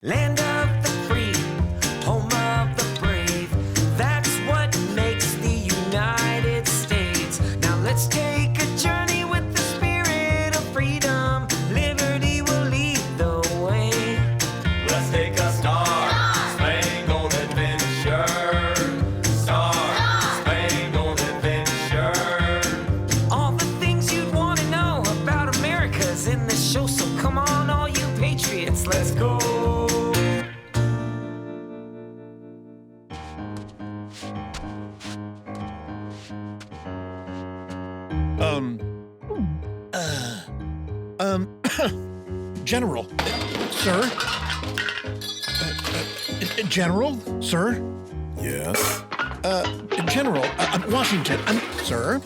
Land of the free, home of the brave. That's what makes the United States. Now let's take a journey with the spirit of freedom. Liberty will lead the way. Let's take a star-spangled adventure. Star-spangled adventure. All the things you'd want to know about America's in this show. So come on, all you patriots, let's go. General, sir? General, sir? Yes? General, Washington, sir?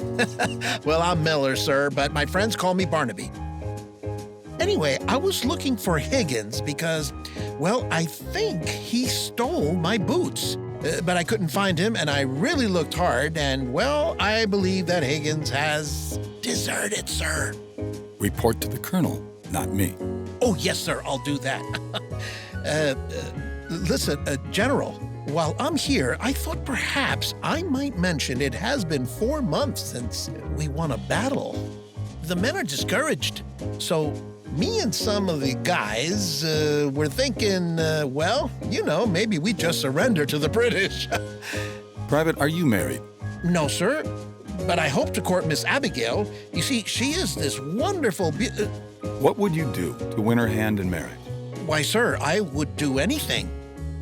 Well, I'm Miller, sir, but my friends call me Barnaby. Anyway, I was looking for Higgins because, well, I think he stole my boots. But I couldn't find him, and I really looked hard, and, well, I believe that Higgins has deserted, sir. Report to the colonel, not me. Oh, yes, sir, I'll do that. Listen, General, while I'm here, I thought perhaps I might mention it has been 4 months since we won a battle. The men are discouraged, so me and some of the guys were thinking, well, maybe we just surrender to the British. Private, are you married? No, sir, but I hope to court Miss Abigail. You see, she is this wonderful What would you do to win her hand in marriage? Why, sir, I would do anything.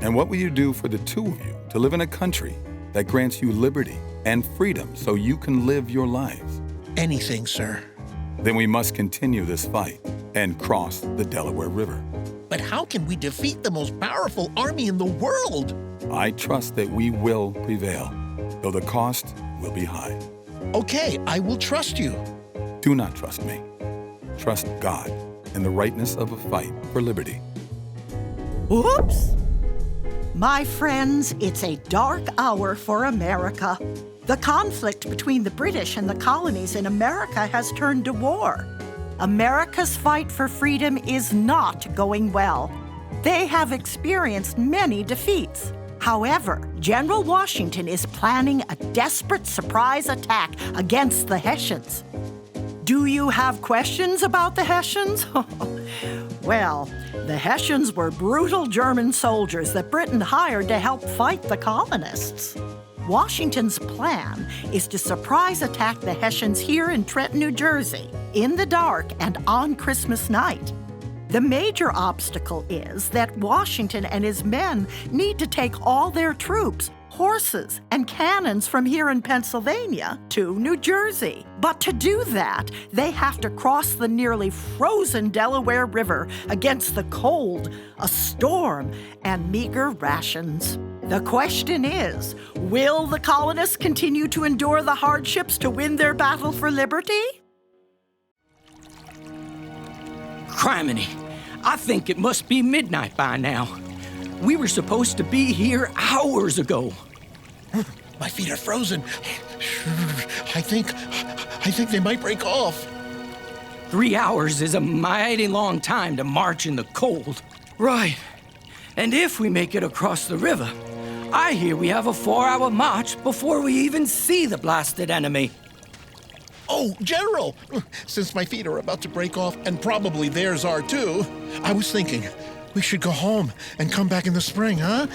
And what will you do for the two of you to live in a country that grants you liberty and freedom so you can live your lives? Anything, sir. Then we must continue this fight and cross the Delaware River. But how can we defeat the most powerful army in the world? I trust that we will prevail, though the cost will be high. Okay, I will trust you. Do not trust me. Trust God and the rightness of a fight for liberty. Oops! My friends, it's a dark hour for America. The conflict between the British and the colonies in America has turned to war. America's fight for freedom is not going well. They have experienced many defeats. However, General Washington is planning a desperate surprise attack against the Hessians. Do you have questions about the Hessians? Well, the Hessians were brutal German soldiers that Britain hired to help fight the colonists. Washington's plan is to surprise attack the Hessians here in Trenton, New Jersey, in the dark and on Christmas night. The major obstacle is that Washington and his men need to take all their troops, horses, and cannons from here in Pennsylvania to New Jersey. But to do that, they have to cross the nearly frozen Delaware River against the cold, a storm, and meager rations. The question is, will the colonists continue to endure the hardships to win their battle for liberty? Criminy, I think it must be midnight by now. We were supposed to be here hours ago. My feet are frozen. I think they might break off. 3 hours is a mighty long time to march in the cold. Right. And if we make it across the river, I hear we have a 4-hour march before we even see the blasted enemy. Oh, General! Since my feet are about to break off, and probably theirs are too, I was thinking we should go home and come back in the spring, huh?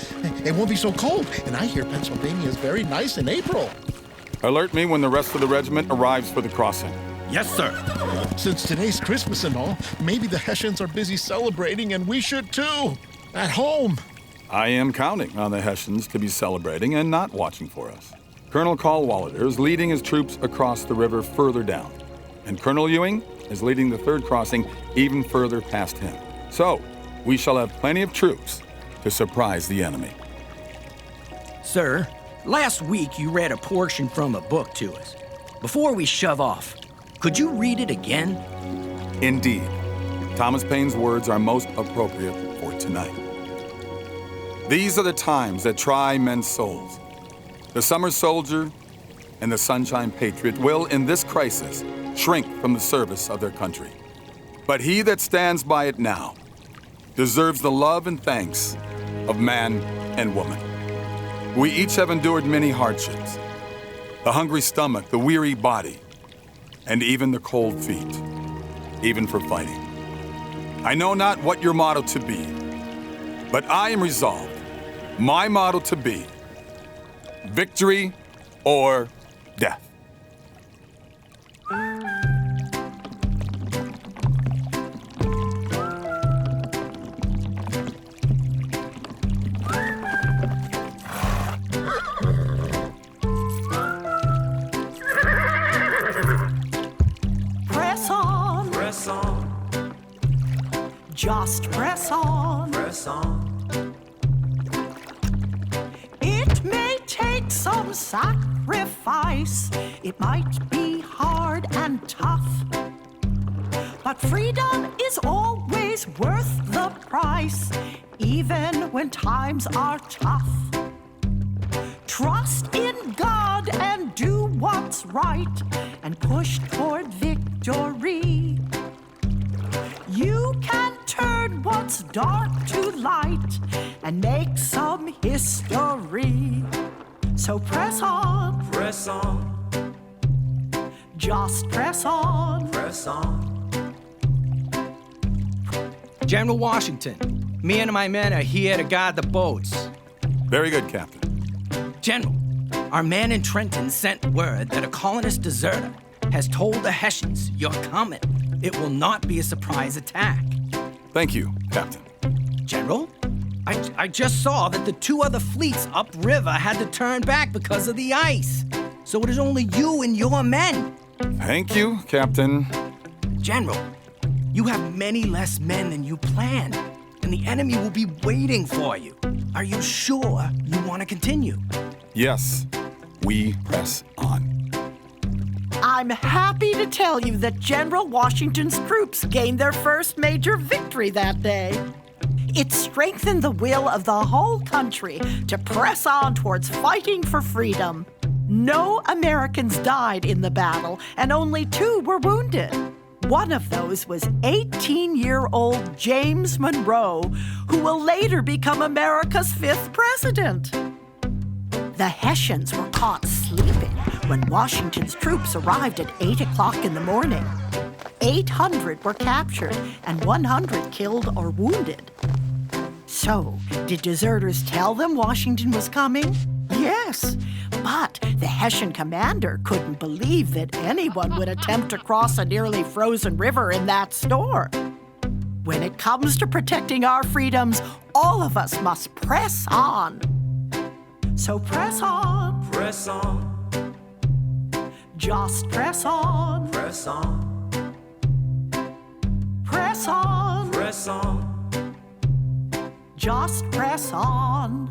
It won't be so cold, and I hear Pennsylvania is very nice in April. Alert me when the rest of the regiment arrives for the crossing. Yes, sir. Since today's Christmas and all, maybe the Hessians are busy celebrating, and we should too, at home. I am counting on the Hessians to be celebrating and not watching for us. Colonel Cadwalader is leading his troops across the river further down, and Colonel Ewing is leading the third crossing even further past him. So, we shall have plenty of troops to surprise the enemy. Sir, last week you read a portion from a book to us. Before we shove off, could you read it again? Indeed. Thomas Paine's words are most appropriate for tonight. These are the times that try men's souls. The summer soldier and the sunshine patriot will, in this crisis, shrink from the service of their country. But he that stands by it now deserves the love and thanks of man and woman. We each have endured many hardships. The hungry stomach, the weary body, and even the cold feet, even for fighting. I know not what your motto to be, but I am resolved, my motto to be, victory or death. Press on, Press on, just press on. press on. It may take some sacrifice. It might be hard and tough. But freedom is always worth the price, even when times are tough. Trust in God and do what's right, and push toward victory. You can turn what's dark to light and make some history. So press on, Press on, just press on. press on. General Washington, me and my men are here to guard the boats. Very good, Captain. General, our man in Trenton sent word that a colonist deserter has told the Hessians you're coming. It will not be a surprise attack. Thank you, Captain. General, I just saw that the two other fleets upriver had to turn back because of the ice. So it is only you and your men. Thank you, Captain. General, you have many less men than you planned, and the enemy will be waiting for you. Are you sure you want to continue? Yes, we press on. I'm happy to tell you that General Washington's troops gained their first major victory that day. It strengthened the will of the whole country to press on towards fighting for freedom. No Americans died in the battle, and only 2 were wounded. One of those was 18-year-old James Monroe, who will later become America's 5th president. The Hessians were caught sleeping when Washington's troops arrived at 8 o'clock in the morning. 800 were captured and 100 killed or wounded. So, did deserters tell them Washington was coming? Yes, but the Hessian commander couldn't believe that anyone would attempt to cross a nearly frozen river in that storm. When it comes to protecting our freedoms, all of us must press on. So press on, Press on, just press on, press on, press on, press on. just press on.